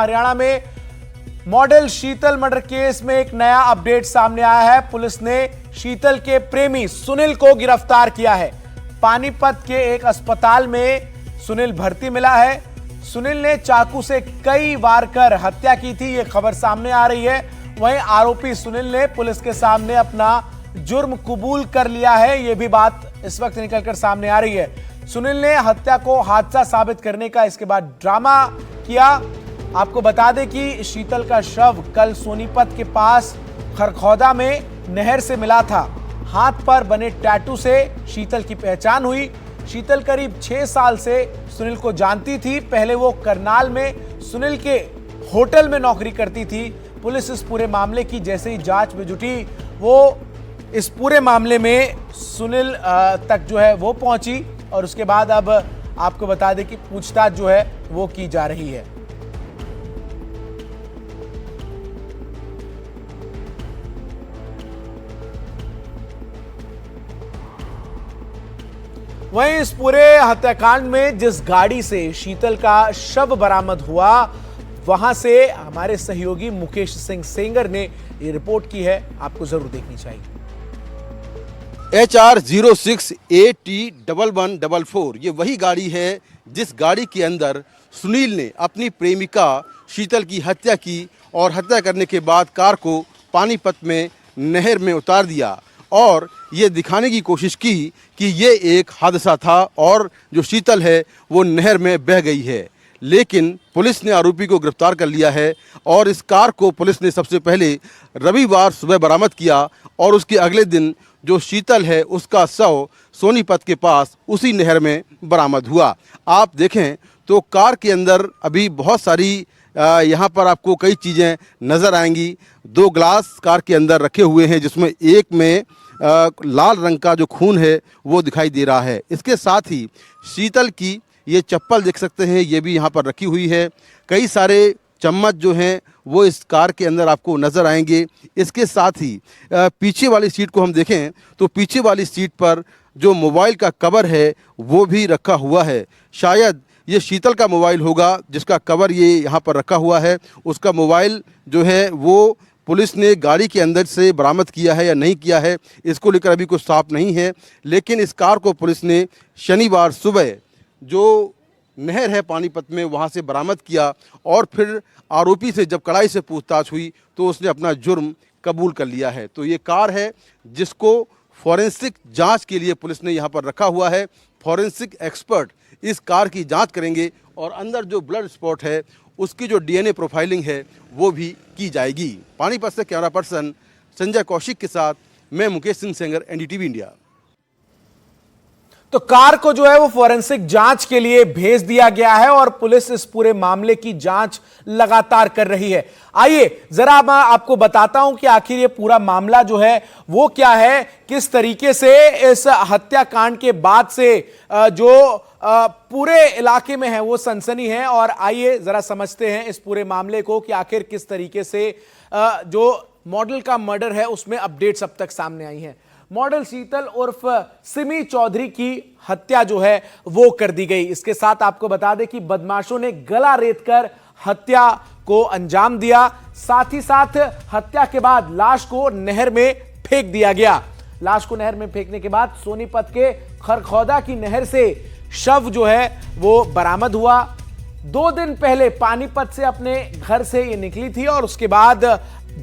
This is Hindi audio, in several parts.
हरियाणा में मॉडल शीतल मर्डर केस में एक नया अपडेट सामने आया है। पुलिस ने शीतल के प्रेमी सुनील को गिरफ्तार किया है। पानीपत के एक अस्पताल में सुनील भर्ती मिला है। सुनील ने चाकू से कई वार कर हत्या की थी, यह खबर सामने आ रही है। वहीं आरोपी सुनील ने पुलिस के सामने अपना जुर्म कबूल कर लिया है, यह भी बात इस वक्त निकलकर सामने आ रही है। सुनील ने हत्या को हादसा साबित करने का इसके बाद ड्रामा किया। आपको बता दें कि शीतल का शव कल सोनीपत के पास खरखौदा में नहर से मिला था। हाथ पर बने टैटू से शीतल की पहचान हुई। शीतल करीब 6 साल से सुनील को जानती थी। पहले वो करनाल में सुनील के होटल में नौकरी करती थी। पुलिस इस पूरे मामले की जैसे ही जांच में जुटी, वो इस पूरे मामले में सुनील तक जो है वो पहुंची और उसके बाद अब आपको बता दें कि पूछताछ जो है वो की जा रही है। वहीं इस पूरे हत्याकांड में जिस गाड़ी से शीतल का शव बरामद हुआ, वहां से हमारे सहयोगी मुकेश सिंह सेंगर ने ये रिपोर्ट की है, आपको जरूर देखनी चाहिए। HR 06 AT 1144 ये वही गाड़ी है जिस गाड़ी के अंदर सुनील ने अपनी प्रेमिका शीतल की हत्या की और हत्या करने के बाद कार को पानीपत में नहर में उतार दिया और ये दिखाने की कोशिश की कि ये एक हादसा था और जो शीतल है वो नहर में बह गई है। लेकिन पुलिस ने आरोपी को गिरफ्तार कर लिया है और इस कार को पुलिस ने सबसे पहले रविवार सुबह बरामद किया और उसके अगले दिन जो शीतल है उसका शव सोनीपत के पास उसी नहर में बरामद हुआ। आप देखें तो कार के अंदर अभी बहुत सारी यहाँ पर आपको कई चीज़ें नज़र आएंगी। 2 ग्लास कार के अंदर रखे हुए हैं जिसमें एक में लाल रंग का जो खून है वो दिखाई दे रहा है। इसके साथ ही शीतल की ये चप्पल देख सकते हैं, ये भी यहाँ पर रखी हुई है। कई सारे चम्मच जो हैं वो इस कार के अंदर आपको नज़र आएंगे। इसके साथ ही पीछे वाली सीट को हम देखें तो पीछे वाली सीट पर जो मोबाइल का कवर है वो भी रखा हुआ है। शायद ये शीतल का मोबाइल होगा जिसका कवर ये यहाँ पर रखा हुआ है। उसका मोबाइल जो है वो पुलिस ने गाड़ी के अंदर से बरामद किया है या नहीं किया है, इसको लेकर अभी कुछ साफ नहीं है। लेकिन इस कार को पुलिस ने शनिवार सुबह जो नहर है पानीपत में वहाँ से बरामद किया और फिर आरोपी से जब कड़ाई से पूछताछ हुई तो उसने अपना जुर्म कबूल कर लिया है। तो ये कार है जिसको फॉरेंसिक जांच के लिए पुलिस ने यहाँ पर रखा हुआ है। फॉरेंसिक एक्सपर्ट इस कार की जांच करेंगे और अंदर जो ब्लड स्पॉट है उसकी जो DNA प्रोफाइलिंग है वो भी की जाएगी। पानीपत से कैमरा पर्सन संजय कौशिक के साथ मैं मुकेश सिंह सेंगर, NDTV इंडिया। तो कार को जो है वो फॉरेंसिक जांच के लिए भेज दिया गया है और पुलिस इस पूरे मामले की जांच लगातार कर रही है। आइए जरा मैं आपको बताता हूं कि आखिर ये पूरा मामला जो है वो क्या है, किस तरीके से इस हत्याकांड के बाद से जो पूरे इलाके में है वो सनसनी है। और आइए जरा समझते हैं इस पूरे मामले को कि आखिर किस तरीके से जो मॉडल का मर्डर है उसमें अपडेट्स अब तक सामने आई हैं। मॉडल शीतल उर्फ सिमी चौधरी की हत्या जो है वो कर दी गई। इसके साथ आपको बता दें कि बदमाशों ने गला रेतकर हत्या को अंजाम दिया। साथ ही साथ हत्या के बाद लाश को नहर में फेंक दिया गया। लाश को नहर में फेंकने के बाद सोनीपत के खरखौदा की नहर से शव जो है वो बरामद हुआ। 2 दिन पहले पानीपत से अपने घर से ये निकली थी और उसके बाद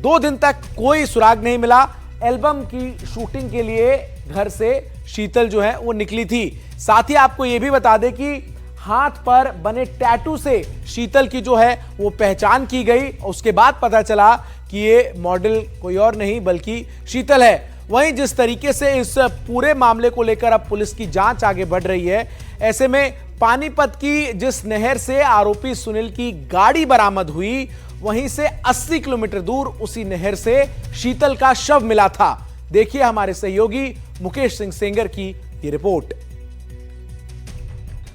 2 दिन तक कोई सुराग नहीं मिला। एल्बम की शूटिंग के लिए घर से शीतल जो है वो निकली थी। साथ ही आपको यह भी बता दें कि हाथ पर बने टैटू से शीतल की जो है वो पहचान की गई। उसके बाद पता चला कि ये मॉडल कोई और नहीं बल्कि शीतल है। वहीं जिस तरीके से इस पूरे मामले को लेकर अब पुलिस की जांच आगे बढ़ रही है, ऐसे में पानीपत की जिस नहर से आरोपी सुनील की गाड़ी बरामद हुई वहीं से 80 किलोमीटर दूर उसी नहर से शीतल का शव मिला था। देखिए हमारे सहयोगी मुकेश सिंह सेंगर की ये रिपोर्ट।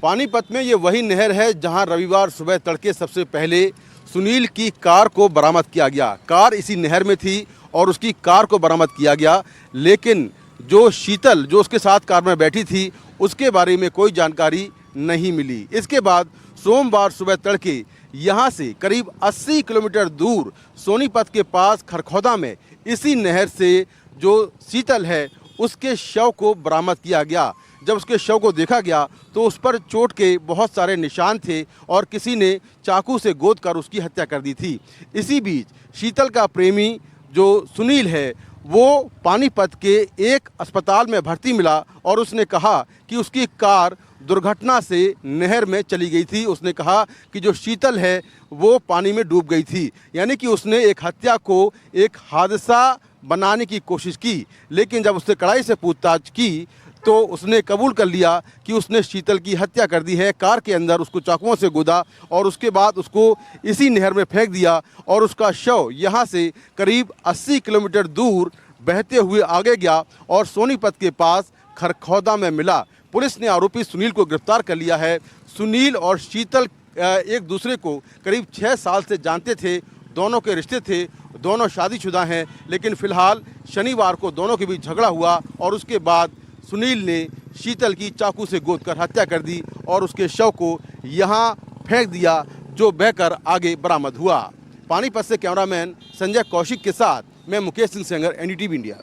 पानीपत में ये वही नहर है जहां रविवार सुबह तड़के सबसे पहले सुनील की कार को बरामद किया गया। कार इसी नहर में थी और उसकी कार को बरामद किया गया, लेकिन जो शीतल जो उसके साथ कार में बैठी थी उसके बारे में कोई जानकारी नहीं मिली। इसके बाद सोमवार सुबह तड़के यहाँ से करीब 80 किलोमीटर दूर सोनीपत के पास खरखौदा में इसी नहर से जो शीतल है उसके शव को बरामद किया गया। जब उसके शव को देखा गया तो उस पर चोट के बहुत सारे निशान थे और किसी ने चाकू से गोद कर उसकी हत्या कर दी थी। इसी बीच शीतल का प्रेमी जो सुनील है वो पानीपत के एक अस्पताल में भर्ती मिला और उसने कहा कि उसकी कार दुर्घटना से नहर में चली गई थी। उसने कहा कि जो शीतल है वो पानी में डूब गई थी, यानी कि उसने एक हत्या को एक हादसा बनाने की कोशिश की। लेकिन जब उससे कड़ाई से पूछताछ की तो उसने कबूल कर लिया कि उसने शीतल की हत्या कर दी है। कार के अंदर उसको चाकुओं से गोदा और उसके बाद उसको इसी नहर में फेंक दिया और उसका शव यहाँ से करीब 80 किलोमीटर दूर बहते हुए आगे गया और सोनीपत के पास खरखौदा में मिला। पुलिस ने आरोपी सुनील को गिरफ्तार कर लिया है। सुनील और शीतल एक दूसरे को करीब 6 साल से जानते थे, दोनों के रिश्ते थे, दोनों शादीशुदा हैं। लेकिन फिलहाल शनिवार को दोनों के बीच झगड़ा हुआ और उसके बाद सुनील ने शीतल की चाकू से गोदकर हत्या कर दी और उसके शव को यहाँ फेंक दिया, जो बहकर आगे बरामद हुआ। पानीपत से कैमरामैन संजय कौशिक के साथ मैं मुकेश सिंह सेंगर, NDTV इंडिया।